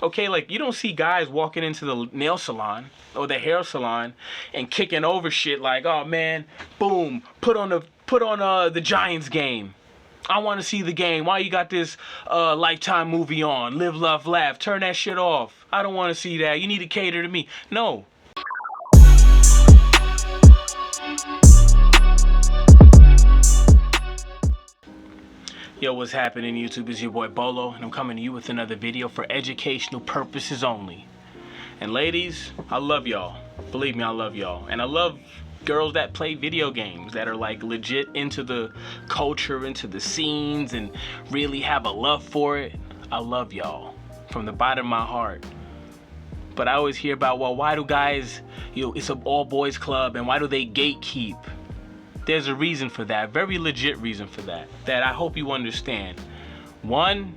Okay, like you don't see guys walking into the nail salon or the hair salon and kicking over shit like, oh man, boom, put on the Giants game. I want to see the game. Why you got this Lifetime movie on? Live, Love, Laugh. Turn that shit off. I don't want to see that. You need to cater to me. No. Yo, what's happening, YouTube? It's your boy Bolo, and I'm coming to you with another video for educational purposes only. And ladies, I love y'all. Believe me, I love y'all. And I love girls that play video games, that are like legit into the culture, into the scenes, and really have a love for it. I love y'all from the bottom of my heart. But I always hear about, well, why do guys, it's an all boys club, and why do they gatekeep? There's a reason for that, very legit reason for that I hope you understand. One,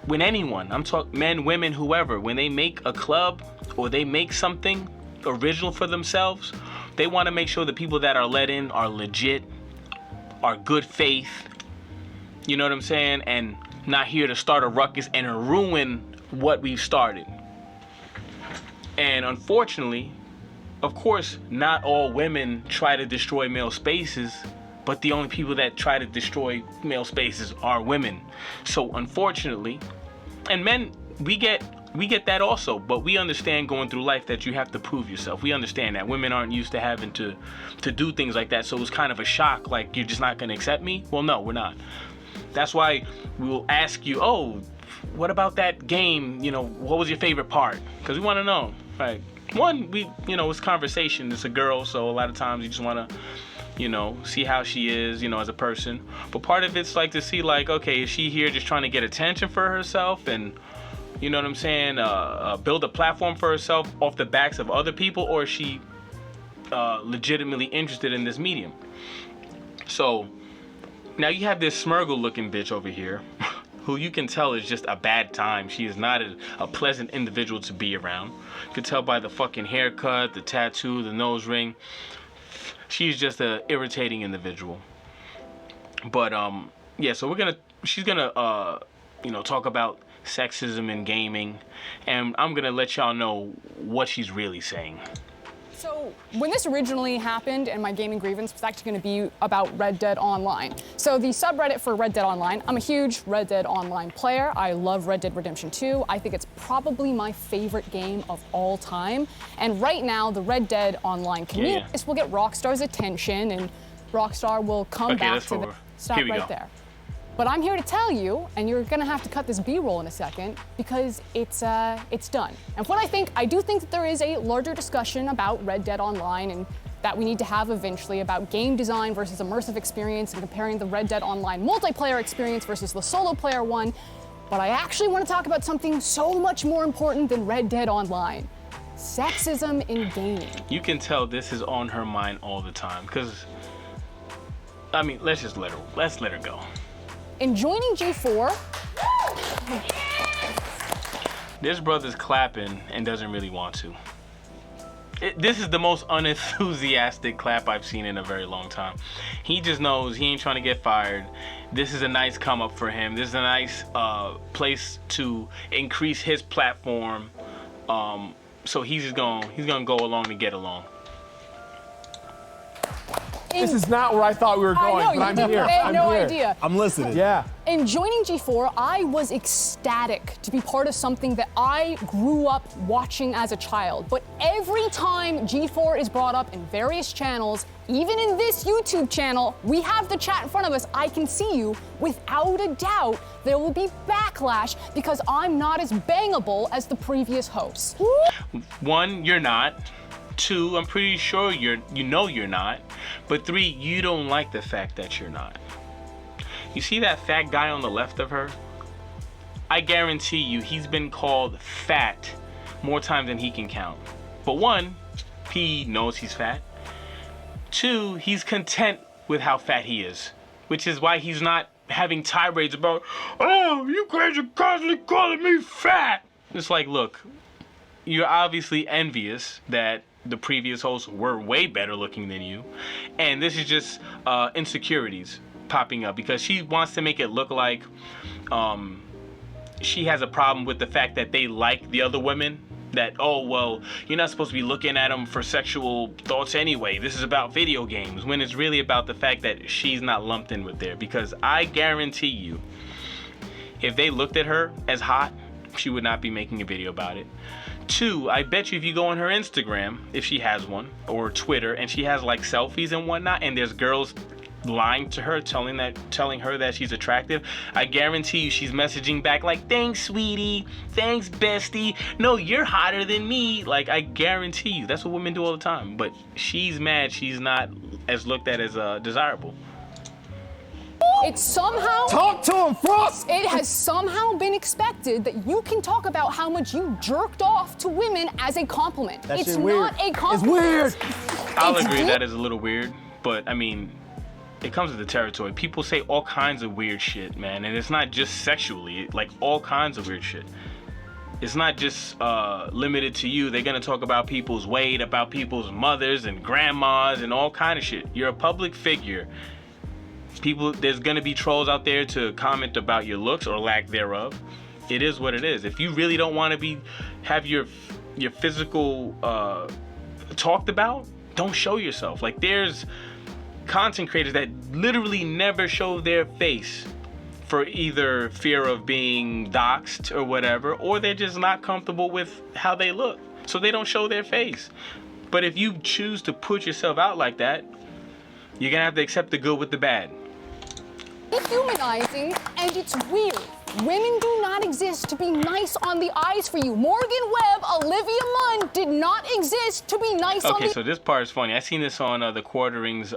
when anyone, I'm talking men, women, whoever, when they make a club or they make something original for themselves, they want to make sure the people that are let in are legit, are good faith, you know what I'm saying, and not here to start a ruckus and ruin what we've started. And unfortunately, of course, not all women try to destroy male spaces, but the only people that try to destroy male spaces are women. So unfortunately, and men, we get that also, but we understand going through life that you have to prove yourself. We understand that women aren't used to having to do things like that, so it's kind of a shock, like you're just not gonna accept me? Well, no, we're not. That's why we'll ask you, oh, what about that game, what was your favorite part? Because we want to know, right? One, it's conversation. It's a girl, so a lot of times you just want to, see how she is, as a person. But part of it's like to see, like, okay, is she here just trying to get attention for herself and, you know what I'm saying, build a platform for herself off the backs of other people, or is she legitimately interested in this medium? So now you have this Smurgle-looking bitch over here, who you can tell is just a bad time. She is not a pleasant individual to be around. You can tell by the fucking haircut, the tattoo, the nose ring. She's just an irritating individual. But yeah, so she's gonna talk about sexism in gaming, and I'm gonna let y'all know what she's really saying. So when this originally happened, and my gaming grievance was actually going to be about Red Dead Online. So the subreddit for Red Dead Online, I'm a huge Red Dead Online player. I love Red Dead Redemption 2. I think it's probably my favorite game of all time. And right now, the Red Dead Online community will get Rockstar's attention, and Rockstar will come back to the stop right there. But I'm here to tell you, and you're gonna have to cut this B-roll in a second, because it's done. And what I do think that there is a larger discussion about Red Dead Online, and that we need to have eventually, about game design versus immersive experience, and comparing the Red Dead Online multiplayer experience versus the solo player one. But I actually want to talk about something so much more important than Red Dead Online: sexism in gaming. You can tell this is on her mind all the time, because, I mean, let's let her go. In joining G4, this brother's clapping and doesn't really want to. This is the most unenthusiastic clap I've seen in a very long time. He just knows he ain't trying to get fired. This is a nice come up for him. This is a nice place to increase his platform. So he's gonna go along to get along. This is not where I thought we were going, but I'm here. I had no idea. I'm listening. Yeah. In joining G4, I was ecstatic to be part of something that I grew up watching as a child. But every time G4 is brought up in various channels, even in this YouTube channel, we have the chat in front of us. I can see you. Without a doubt, there will be backlash because I'm not as bangable as the previous hosts. One, you're not. Two, I'm pretty sure you're not. But three, you don't like the fact that you're not. You see that fat guy on the left of her? I guarantee you he's been called fat more times than he can count. But one, he knows he's fat. Two, he's content with how fat he is, which is why he's not having tirades about, oh, you guys are constantly calling me fat. It's like, look, you're obviously envious that the previous hosts were way better looking than you, and this is just insecurities popping up because she wants to make it look like she has a problem with the fact that they like the other women. That, oh, well, you're not supposed to be looking at them for sexual thoughts anyway. This is about video games, when it's really about the fact that she's not lumped in with there. Because I guarantee you, if they looked at her as hot, she would not be making a video about it. 2, I bet you if you go on her Instagram, if she has one, or Twitter, and she has like selfies and whatnot, and there's girls lying to her, telling her that she's attractive, I guarantee you she's messaging back like, thanks sweetie, thanks bestie, no, you're hotter than me. Like, I guarantee you that's what women do all the time. But she's mad she's not as looked at as desirable. It's somehow... Talk to him, Frost! It has somehow been expected that you can talk about how much you jerked off to women as a compliment. It's not a compliment. It's weird. I'll agree that is a little weird, but I mean, it comes with the territory. People say all kinds of weird shit, man, and it's not just sexually, like all kinds of weird shit. It's not just limited to you. They're gonna talk about people's weight, about people's mothers and grandmas and all kind of shit. You're a public figure. There's gonna be trolls out there to comment about your looks or lack thereof. It is what it is. If you really don't want to have your physical talked about, don't show yourself. Like, there's content creators that literally never show their face for either fear of being doxxed or whatever, or they're just not comfortable with how they look, so they don't show their face. But if you choose to put yourself out like that, you're gonna have to accept the good with the bad. Dehumanizing, and it's weird. Women do not exist to be nice on the eyes for you. Morgan Webb, Olivia Munn did not exist to be nice on the... Okay, so this part is funny. I seen this on the Quarterings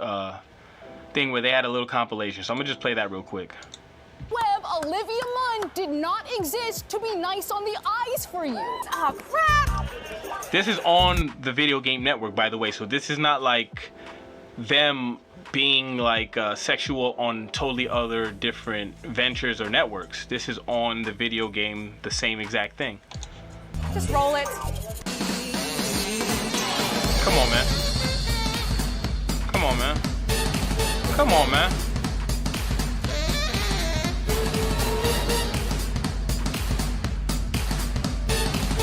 thing where they had a little compilation, so I'm gonna just play that real quick. Webb, Olivia Munn did not exist to be nice on the eyes for you. Oh, crap! This is on the Video Game Network, by the way, so this is not like them being like sexual on totally other different ventures or networks. This is on the video game, the same exact thing. Just roll it. Come on, man. Come on, man. Come on, man.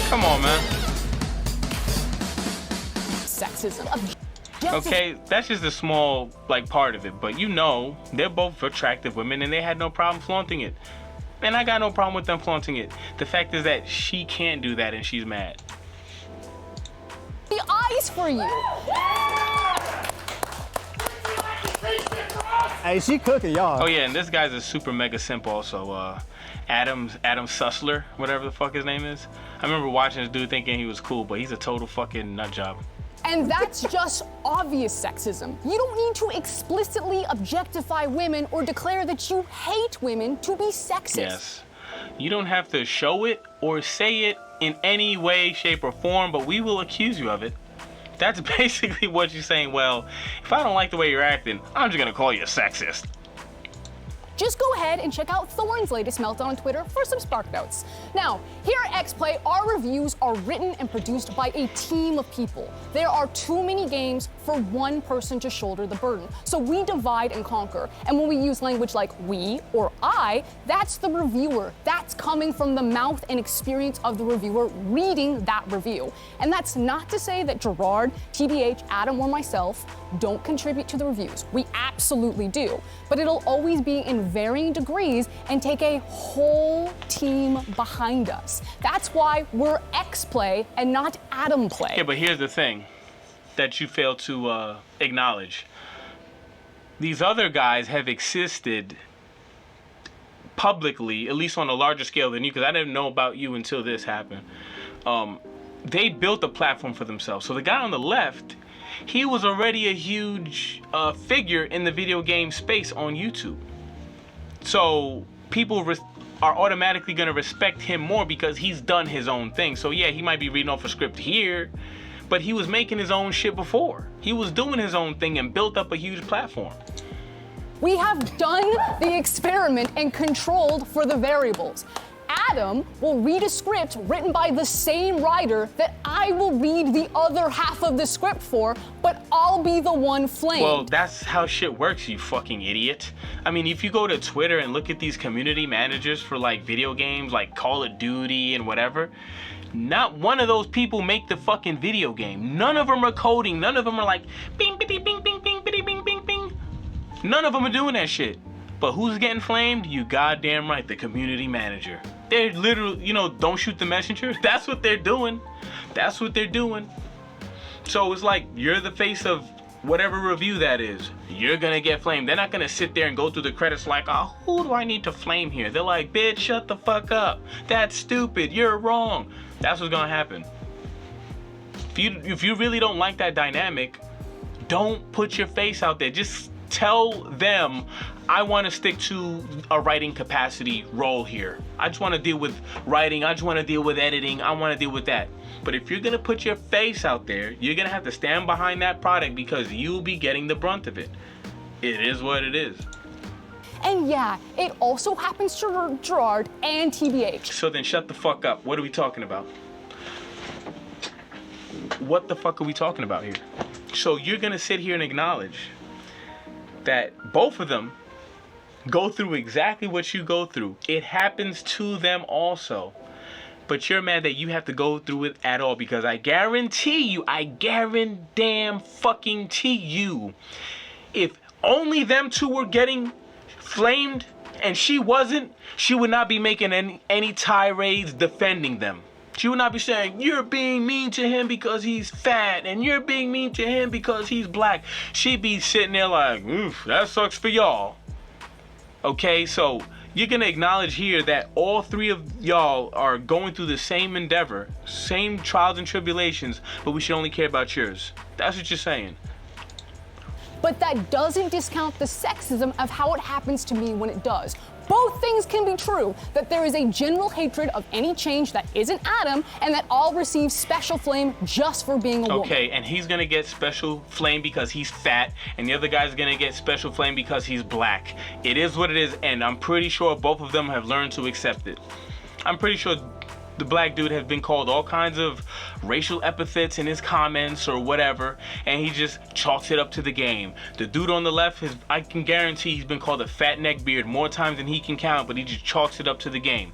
Come on, man. Sexism. Okay, that's just a small like part of it, but you know, they're both attractive women and they had no problem flaunting it. And I got no problem with them flaunting it. The fact is that she can't do that and she's mad. The eyes for you. Hey, she cooking, y'all. Oh yeah, and this guy's a super mega simp also. Adam Sussler, whatever the fuck his name is. I remember watching this dude thinking he was cool, but he's a total fucking nut job. And that's just obvious sexism. You don't need to explicitly objectify women or declare that you hate women to be sexist. Yes. You don't have to show it or say it in any way, shape, or form, but we will accuse you of it. That's basically what you're saying. Well, if I don't like the way you're acting, I'm just gonna call you a sexist. Just go ahead and check out Thorne's latest meltdown on Twitter for some spark notes. Now, here at XPlay, our reviews are written and produced by a team of people. There are too many games for one person to shoulder the burden. So we divide and conquer. And when we use language like we or I, that's the reviewer. That's coming from the mouth and experience of the reviewer reading that review. And that's not to say that Gerard, TBH, Adam, or myself don't contribute to the reviews. We absolutely do. But it'll always be in varying degrees and take a whole team behind us. That's why we're XPlay and not Adam Play. Yeah, but here's the thing that you fail to acknowledge. These other guys have existed publicly, at least on a larger scale than you, because I didn't know about you until this happened. They built a platform for themselves. So the guy on the left, he was already a huge figure in the video game space on YouTube. So people are automatically going to respect him more because he's done his own thing. So yeah, he might be reading off a script here, but he was making his own shit before. He was doing his own thing and built up a huge platform. We have done the experiment and controlled for the variables. Adam will read a script written by the same writer that I will read the other half of the script for, but I'll be the one flamed. Well, that's how shit works, you fucking idiot. I mean, if you go to Twitter and look at these community managers for like video games like Call of Duty and whatever, not one of those people make the fucking video game. None of them are coding. None of them are like bing, bing, bing, bing, bing, bing, bing, bing, bing. None of them are doing that shit. But who's getting flamed? You goddamn right, the community manager. They're literally, don't shoot the messenger. That's what they're doing. That's what they're doing. So it's like, you're the face of whatever review that is. You're gonna get flamed. They're not gonna sit there and go through the credits like, oh, who do I need to flame here? They're like, bitch, shut the fuck up. That's stupid. You're wrong. That's what's gonna happen. If you really don't like that dynamic, don't put your face out there. Just tell them, I want to stick to a writing capacity role here. I just want to deal with writing. I just want to deal with editing. I want to deal with that. But if you're going to put your face out there, you're going to have to stand behind that product because you'll be getting the brunt of it. It is what it is. And yeah, it also happens to Gerard and TBH. So then shut the fuck up. What are we talking about? What the fuck are we talking about here? So you're going to sit here and acknowledge that both of them go through exactly what you go through. It happens to them also. But you're mad that you have to go through it at all because I guarantee you, if only them two were getting flamed and she wasn't, she would not be making any tirades defending them. She would not be saying, you're being mean to him because he's fat and you're being mean to him because he's black. She'd be sitting there like, oof, that sucks for y'all. Okay, so you're gonna acknowledge here that all three of y'all are going through the same endeavor, same trials and tribulations, but we should only care about yours. That's what you're saying. But that doesn't discount the sexism of how it happens to me when it does. Both things can be true, that there is a general hatred of any change that isn't Adam, and that I'll receive special flame just for being a woman. Okay, and he's gonna get special flame because he's fat, and the other guy's gonna get special flame because he's black. It is what it is, and I'm pretty sure both of them have learned to accept it. I'm pretty sure the black dude has been called all kinds of racial epithets in his comments or whatever, and he just chalks it up to the game. The dude on the left, I can guarantee he's been called a fat neck beard more times than he can count, but he just chalks it up to the game.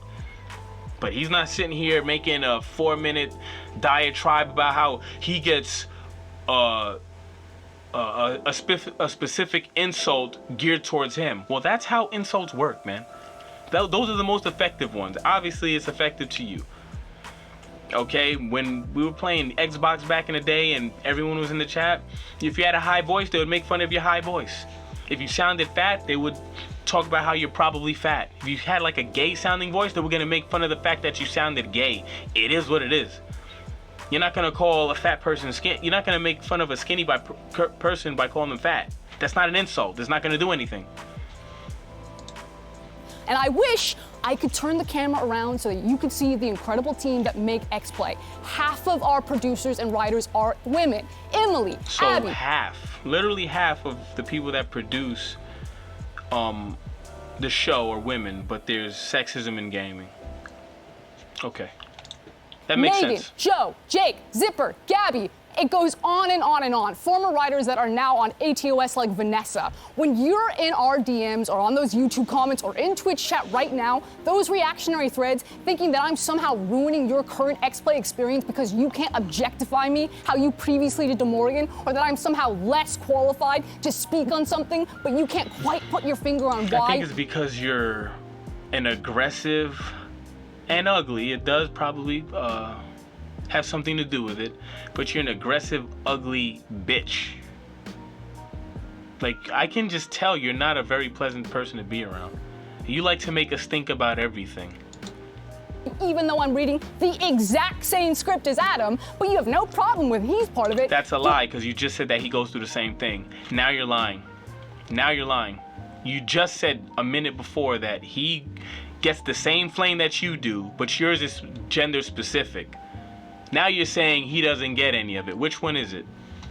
But he's not sitting here making a 4-minute diatribe about how he gets a specific insult geared towards him. Well, that's how insults work, man. Those are the most effective ones. Obviously, it's effective to you. Okay, when we were playing Xbox back in the day and everyone was in the chat, if you had a high voice, they would make fun of your high voice. If you sounded fat, they would talk about how you're probably fat. If you had like a gay sounding voice, they were gonna make fun of the fact that you sounded gay. It is what it is. You're not gonna call a fat person skinny. You're not gonna make fun of a skinny person by calling them fat. That's not an insult. It's not gonna do anything. And I wish I could turn the camera around so that you could see the incredible team that make X-Play. Half of our producers and writers are women. Emily, so Abby. Literally half of the people that produce the show are women, but there's sexism in gaming. Okay. That makes Megan, sense. Joe, Jake, Zipper, Gabby. It goes on and on and on. Former writers that are now on ATOS like Vanessa. When you're in our DMs or on those YouTube comments or in Twitch chat right now, those reactionary threads thinking that I'm somehow ruining your current X-Play experience because you can't objectify me how you previously did to Morgan, or that I'm somehow less qualified to speak on something, but you can't quite put your finger on why. I think it's because you're an aggressive and ugly. It does probably have something to do with it, but you're an aggressive, ugly bitch. Like, I can just tell you're not a very pleasant person to be around. You like to make us think about everything. Even though I'm reading the exact same script as Adam, but you have no problem with he's part of it. That's a lie, because you just said that he goes through the same thing. Now you're lying. Now you're lying. You just said a minute before that he gets the same flame that you do, but yours is gender specific. Now you're saying he doesn't get any of it. Which one is it?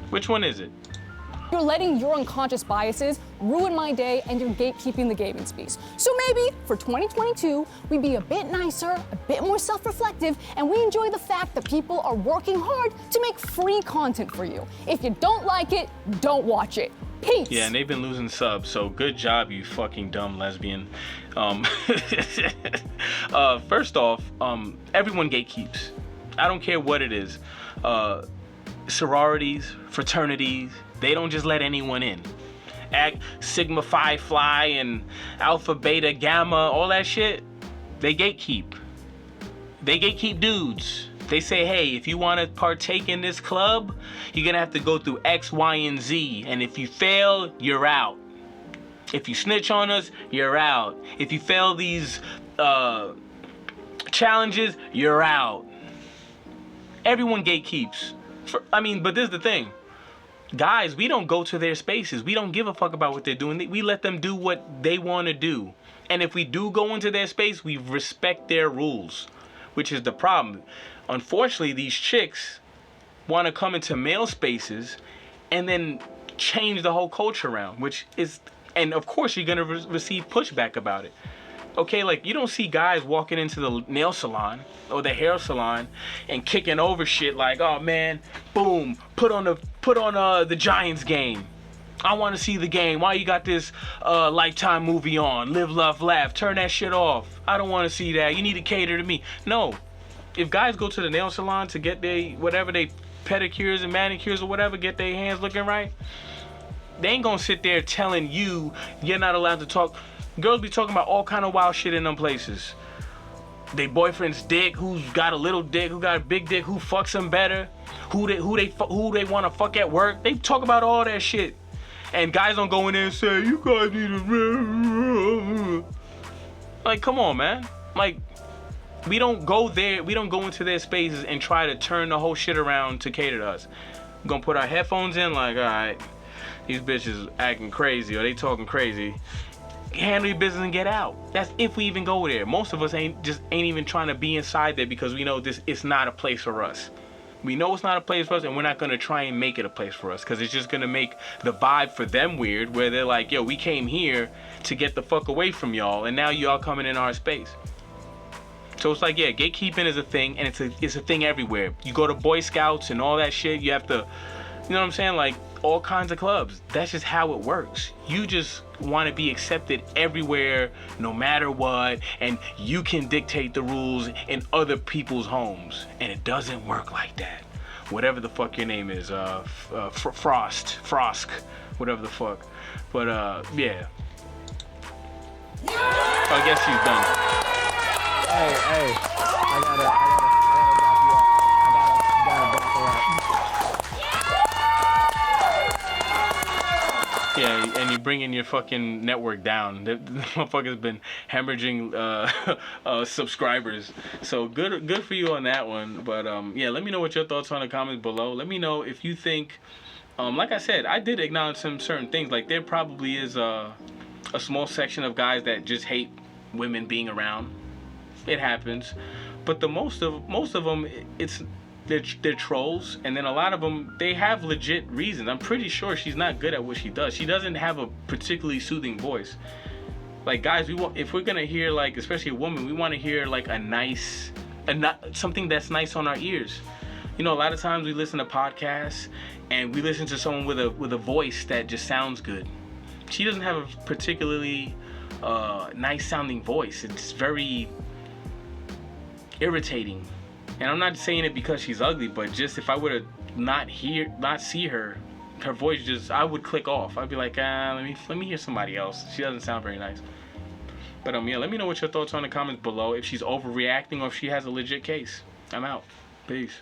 Which one is it? You're letting your unconscious biases ruin my day, and you're gatekeeping the gaming space. So maybe for 2022, we be a bit nicer, a bit more self-reflective, and we enjoy the fact that people are working hard to make free content for you. If you don't like it, don't watch it. Peace. Yeah, and they've been losing subs, so good job, you fucking dumb lesbian. First off, everyone gatekeeps. I don't care what it is. Sororities, fraternities, they don't just let anyone in. Sigma Phi Fly and Alpha Beta Gamma, all that shit, they gatekeep. They gatekeep dudes. They say, hey, if you want to partake in this club, you're going to have to go through X, Y, and Z. And if you fail, you're out. If you snitch on us, you're out. If you fail these challenges, you're out. Everyone gatekeeps. But this is the thing. Guys, we don't go to their spaces. We don't give a fuck about what they're doing. We let them do what they want to do. And if we do go into their space, we respect their rules, which is the problem. Unfortunately, these chicks want to come into male spaces and then change the whole culture around, which is, and of course you're going to receive pushback about it. Okay, like you don't see guys walking into the nail salon or the hair salon and kicking over shit like, oh man, boom, put on the Giants game. I want to see the game. Why you got this Lifetime movie on? Live, Love, Laugh. Turn that shit off. I don't want to see that. You need to cater to me. No. If guys go to the nail salon to get they pedicures and manicures or whatever, get their hands looking right, they ain't gonna sit there telling you you're not allowed to talk. Girls be talking about all kind of wild shit in them places. They boyfriend's dick, who's got a little dick, who got a big dick, who fucks them better, who they want to fuck at work. They talk about all that shit, and guys don't go in there and say you guys need to. Like, come on, man. Like, we don't go there. We don't go into their spaces and try to turn the whole shit around to cater to us. We're gonna put our headphones in, like, all right, these bitches acting crazy or they talking crazy. Handle your business and get out. That's if we even go there. Most of us ain't even trying to be inside there because we know it's not a place for us. We know it's not a place for us, and we're not gonna try and make it a place for us because it's just gonna make the vibe for them weird, where they're like, yo, we came here to get the fuck away from y'all, and now y'all coming in our space. So it's like, yeah, gatekeeping is a thing, and it's a thing everywhere. You go to Boy Scouts and all that shit, you have to, you know what I'm saying? Like, all kinds of clubs. That's just how it works. You just want to be accepted everywhere, no matter what, and you can dictate the rules in other people's homes. And it doesn't work like that. Whatever the fuck your name is, Frosk, whatever the fuck. But, yeah. I guess she's done. Hey, I gotta drop you off. I gotta back her up. Yeah, and you're bringing your fucking network down. The motherfucker's been hemorrhaging subscribers. So good for you on that one. But yeah, let me know what your thoughts are in the comments below. Let me know if you think, like I said, I did acknowledge some certain things. Like there probably is a small section of guys that just hate women being around. It happens, but most of them, they're trolls, and then a lot of them, they have legit reasons. I'm pretty sure she's not good at what she does. She doesn't have a particularly soothing voice. Like, guys, if we're gonna hear, like, especially a woman, we want to hear like something that's nice on our ears. You know, a lot of times we listen to podcasts and we listen to someone with a voice that just sounds good. She doesn't have a particularly nice sounding voice. It's very irritating. And I'm not saying it because she's ugly, but just if I were to not see her voice, just, I would click off. I'd be like, let me hear somebody else. She doesn't sound very nice. But yeah, let me know what your thoughts are in the comments below, if she's overreacting or if she has a legit case. I'm out. Peace.